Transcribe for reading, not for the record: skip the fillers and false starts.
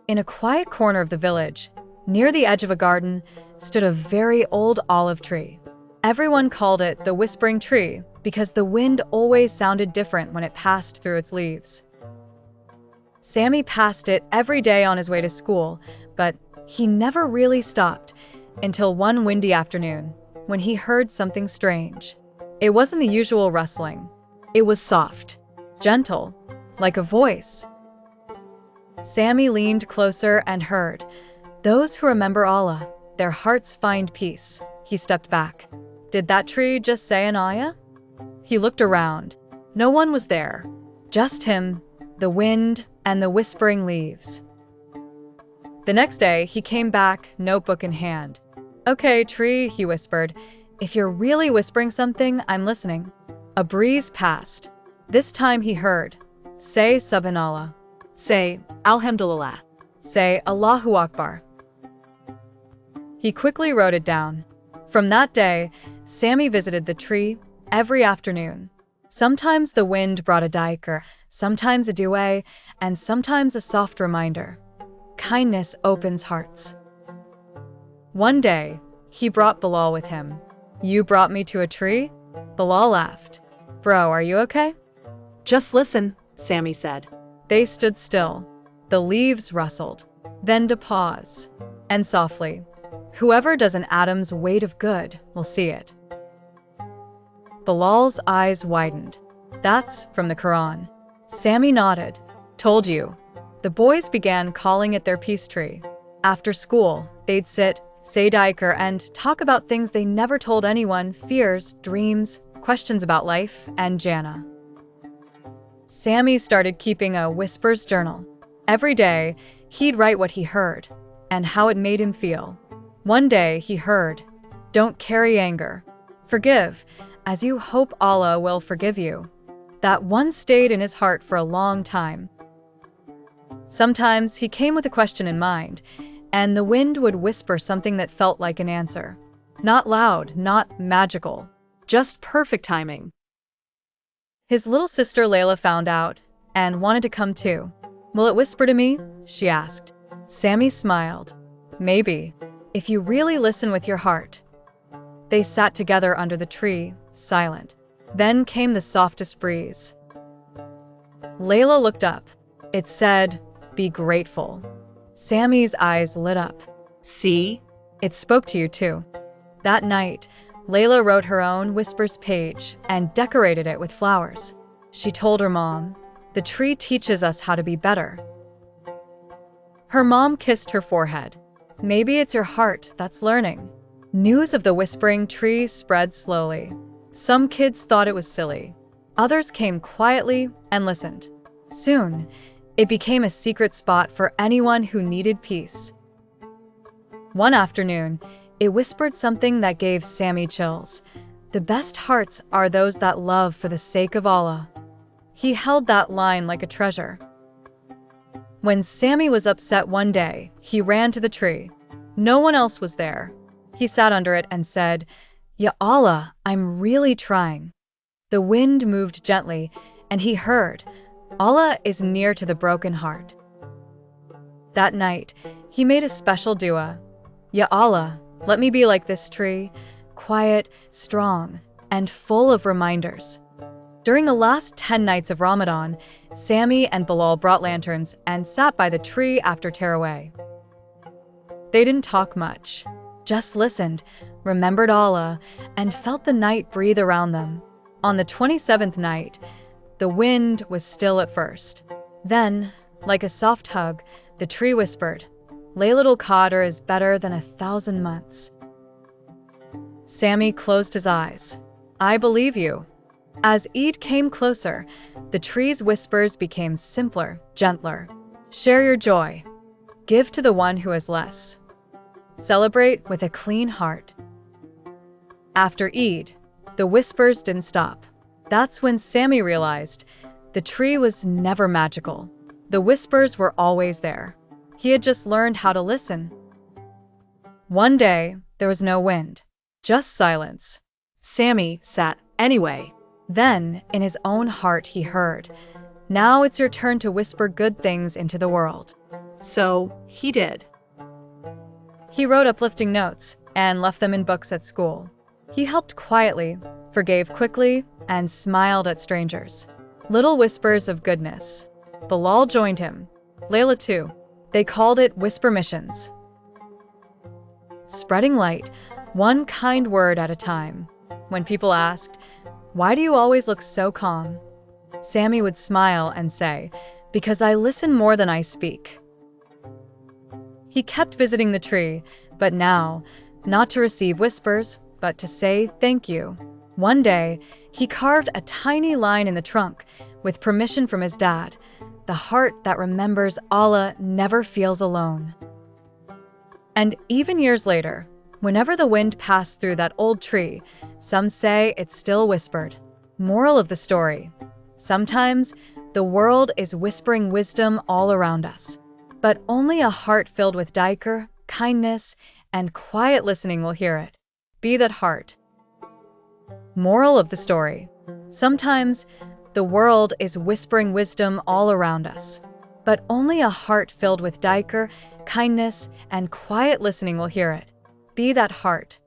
In a quiet corner of the village, near the edge of a garden, stood a very old olive tree. Everyone called it the Whispering Tree because the wind always sounded different when it passed through its leaves. Sami passed it every day on his way to school, but he never really stopped until one windy afternoon when he heard something strange. It wasn't the usual rustling. It was soft, gentle, like a voice. Sami leaned closer and heard, "Those who remember Allah, their hearts find peace." He stepped back. Did that tree just say an ayah? He looked around. No one was there. Just him, the wind, and the whispering leaves. The next day, he came back, notebook in hand. "Okay, tree," he whispered. "If you're really whispering something, I'm listening." A breeze passed. This time he heard, "Say SubhanAllah." Say Alhamdulillah. Say Allahu Akbar. He quickly wrote it down. From that day, Sami visited the tree every afternoon. Sometimes the wind brought a dhikr, sometimes a dua, and sometimes a soft reminder. Kindness opens hearts. One day, he brought Bilal with him. "You brought me to a tree?" Bilal laughed. "Bro, are you okay?" Just listen, Sami said. They stood still. The leaves rustled. Then to pause. And softly, "Whoever does an atom's weight of good will see it." Bilal's eyes widened. "That's from the Quran." Sami nodded. "Told you." The boys began calling it their peace tree. After school, they'd sit, say dhikr, and talk about things they never told anyone: fears, dreams, questions about life, and Jannah. Sami started keeping a whispers journal. Every day, he'd write what he heard and how it made him feel. One day, he heard, "Don't carry anger. Forgive, as you hope Allah will forgive you." That one stayed in his heart for a long time. Sometimes he came with a question in mind, and the wind would whisper something that felt like an answer. Not loud, not magical, just perfect timing. His little sister Layla found out and wanted to come too. "Will it whisper to me?" she asked. Sami smiled. "Maybe, if you really listen with your heart." They sat together under the tree, silent. Then came the softest breeze. Layla looked up. It said, "Be grateful." Sami's eyes lit up. See? It spoke to you too. That night, Layla wrote her own whispers page and decorated it with flowers. She told her mom, "The tree teaches us how to be better." Her mom kissed her forehead. "Maybe it's your heart that's learning." News of the whispering tree spread slowly. Some kids thought it was silly. Others came quietly and listened. Soon, it became a secret spot for anyone who needed peace. One afternoon, it whispered something that gave Sami chills. "The best hearts are those that love for the sake of Allah." He held that line like a treasure. When Sami was upset one day, he ran to the tree. No one else was there. He sat under it and said, "Ya Allah, I'm really trying." The wind moved gently, and he heard, "Allah is near to the broken heart." That night, he made a special dua. "Ya Allah, let me be like this tree, quiet, strong, and full of reminders." During the last 10 nights of Ramadan, Sami and Bilal brought lanterns and sat by the tree after Tarawih. They didn't talk much, just listened, remembered Allah, and felt the night breathe around them. On the 27th night, the wind was still at first. Then, like a soft hug, the tree whispered, "Laylatul Qadr is better than 1,000 months." Sami closed his eyes. "I believe you." As Eid came closer, the tree's whispers became simpler, gentler. Share your joy. Give to the one who has less. Celebrate with a clean heart. After Eid, the whispers didn't stop. That's when Sami realized the tree was never magical. The whispers were always there. He had just learned how to listen. One day, there was no wind, just silence. Sami sat anyway. Then, in his own heart, he heard, "Now it's your turn to whisper good things into the world." So he did. He wrote uplifting notes and left them in books at school. He helped quietly, forgave quickly, and smiled at strangers. Little whispers of goodness. Bilal joined him. Layla too. They called it whisper missions. Spreading light, one kind word at a time. When people asked, "Why do you always look so calm?" Sami would smile and say, "Because I listen more than I speak." He kept visiting the tree, but now, not to receive whispers, but to say thank you. One day, he carved a tiny line in the trunk, with permission from his dad. The heart that remembers Allah never feels alone. And even years later, whenever the wind passed through that old tree, some say it still whispered. Moral of the story: sometimes the world is whispering wisdom all around us, but only a heart filled with dhikr, kindness, and quiet listening will hear it. Be that heart. Moral of the story: sometimes the world is whispering wisdom all around us, but only a heart filled with dhikr, kindness, and quiet listening will hear it. Be that heart.